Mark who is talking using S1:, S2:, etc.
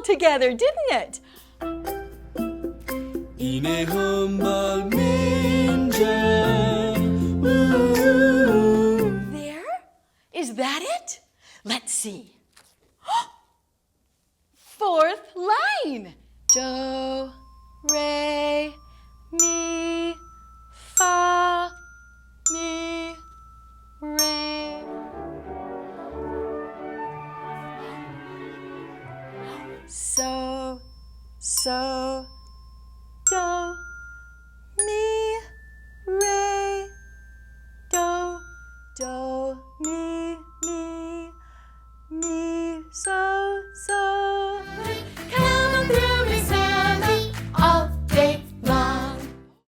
S1: together, didn't it?
S2: Ine humbug ninja.
S1: There? Is that it? Let's see. Fourth line. Do, re, mi, fa, mi, re. So, do,